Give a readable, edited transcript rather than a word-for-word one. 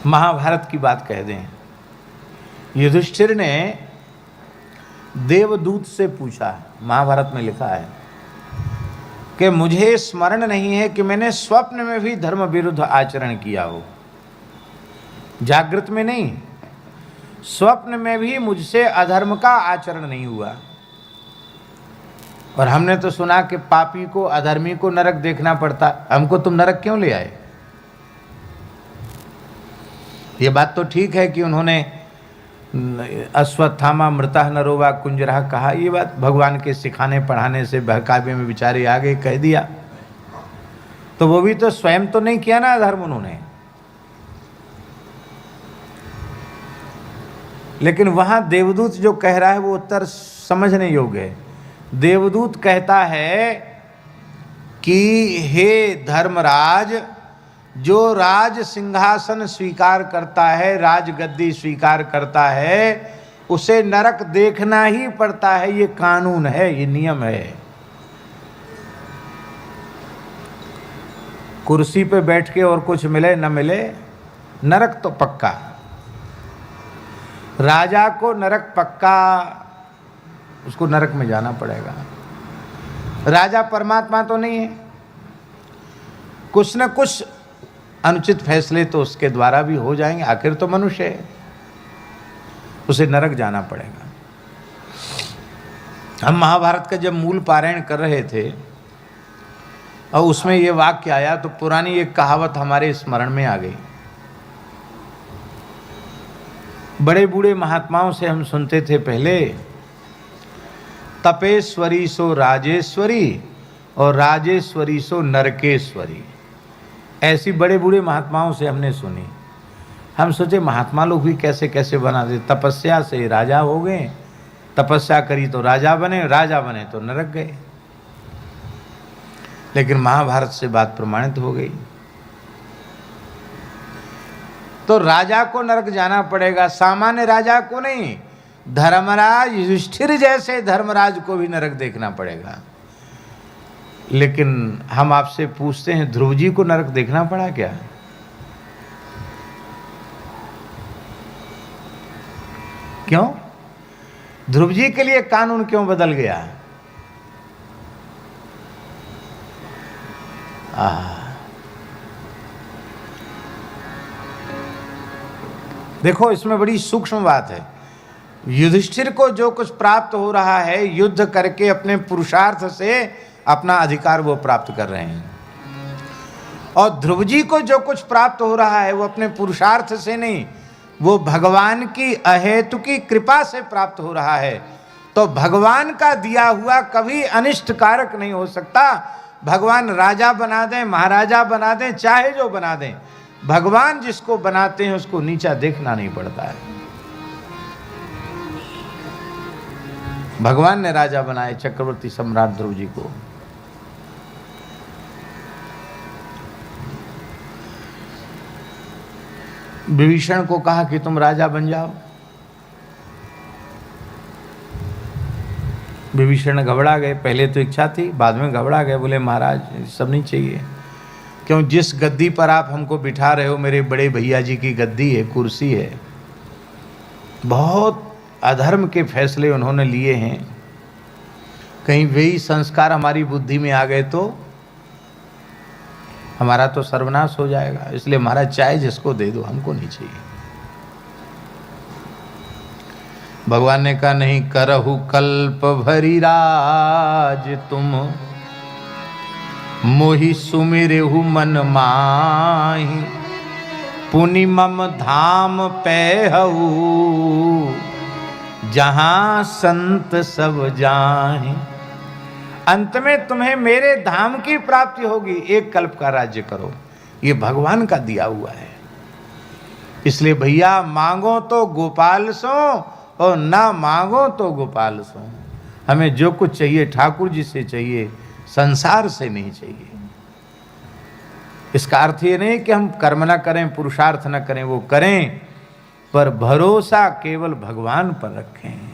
महाभारत की बात कह दें, युधिष्ठिर ने देवदूत से पूछा, महाभारत में लिखा है कि मुझे स्मरण नहीं है कि मैंने स्वप्न में भी धर्म विरुद्ध आचरण किया हो। जागृत में नहीं, स्वप्न में भी मुझसे अधर्म का आचरण नहीं हुआ। और हमने तो सुना कि पापी को, अधर्मी को नरक देखना पड़ता, हमको तुम नरक क्यों ले आए? ये बात तो ठीक है कि उन्होंने अश्वत्थामा मृतः नरोवा कुंजरः कहा, ये बात भगवान के सिखाने पढ़ाने से बहकावे में बेचारे आगे कह दिया, तो वो भी तो स्वयं तो नहीं किया ना अधर्म उन्होंने। लेकिन वहां देवदूत जो कह रहा है वो उत्तर समझने योग्य है। देवदूत कहता है कि हे धर्मराज, जो राज सिंहासन स्वीकार करता है, राजगद्दी स्वीकार करता है, उसे नरक देखना ही पड़ता है। ये कानून है, ये नियम है। कुर्सी पे बैठ के और कुछ मिले न मिले, नरक तो पक्का। राजा को नरक पक्का, उसको नरक में जाना पड़ेगा। राजा परमात्मा तो नहीं है, कुछ न कुछ अनुचित फैसले तो उसके द्वारा भी हो जाएंगे, आखिर तो मनुष्य है, उसे नरक जाना पड़ेगा। हम महाभारत का जब मूल पारायण कर रहे थे और उसमें ये वाक्य आया तो पुरानी एक कहावत हमारे स्मरण में आ गई। बड़े बूढ़े महात्माओं से हम सुनते थे पहले, तपेश्वरी सो राजेश्वरी और राजेश्वरी सो नरकेश्वरी। ऐसी बड़े बूढ़े महात्माओं से हमने सुनी। हम सोचे महात्मा लोग भी कैसे कैसे बना दे, तपस्या से राजा हो गए, तपस्या करी तो राजा बने, राजा बने तो नरक गए। लेकिन महाभारत से बात प्रमाणित हो गई। तो राजा को नरक जाना पड़ेगा, सामान्य राजा को नहीं। धर्मराज युधिष्ठिर जैसे धर्मराज को भी नरक देखना पड़ेगा। लेकिन हम आपसे पूछते हैं, ध्रुव जी को नरक देखना पड़ा क्या? क्यों? ध्रुव जी के लिए कानून क्यों बदल गया? देखो, इसमें बड़ी सूक्ष्म बात है। युधिष्ठिर को जो कुछ प्राप्त हो रहा है, युद्ध करके अपने पुरुषार्थ से अपना अधिकार वो प्राप्त कर रहे हैं, और ध्रुव जी को जो कुछ प्राप्त हो रहा है वो अपने पुरुषार्थ से नहीं, वो भगवान की अहेतुकी कृपा से प्राप्त हो रहा है। तो भगवान का दिया हुआ कभी अनिष्ट कारक नहीं हो सकता। भगवान राजा बना दें, महाराजा बना दें, चाहे जो बना दें, भगवान जिसको बनाते हैं उसको नीचा देखना नहीं पड़ता है। भगवान ने राजा बनाए चक्रवर्ती सम्राट ध्रुव जी को। विभीषण को कहा कि तुम राजा बन जाओ। विभीषण घबरा गए, पहले तो इच्छा थी, बाद में घबरा गए, बोले महाराज सब नहीं चाहिए। क्यों? जिस गद्दी पर आप हमको बिठा रहे हो, मेरे बड़े भैया जी की गद्दी है, कुर्सी है। बहुत अधर्म के फैसले उन्होंने लिए हैं। कहीं वही संस्कार हमारी बुद्धि में आ गए तो हमारा तो सर्वनाश हो जाएगा। इसलिए महाराज चाहे जिसको दे दो, हमको नहीं चाहिए। भगवान ने कहा, नहीं करहु कल्प भरी राज तुम, मोहि सुमिरहु मन माहि, पुनि मम धाम पैहु, जहां संत सब जाहि। अंत में तुम्हें मेरे धाम की प्राप्ति होगी, एक कल्प का राज्य करो। ये भगवान का दिया हुआ है। इसलिए भैया, मांगो तो गोपाल सो और ना मांगो तो गोपाल सो। हमें जो कुछ चाहिए ठाकुर जी से चाहिए, संसार से नहीं चाहिए। इसका अर्थ ये नहीं कि हम कर्म न करें, पुरुषार्थ न करें, वो करें, पर भरोसा केवल भगवान पर रखें।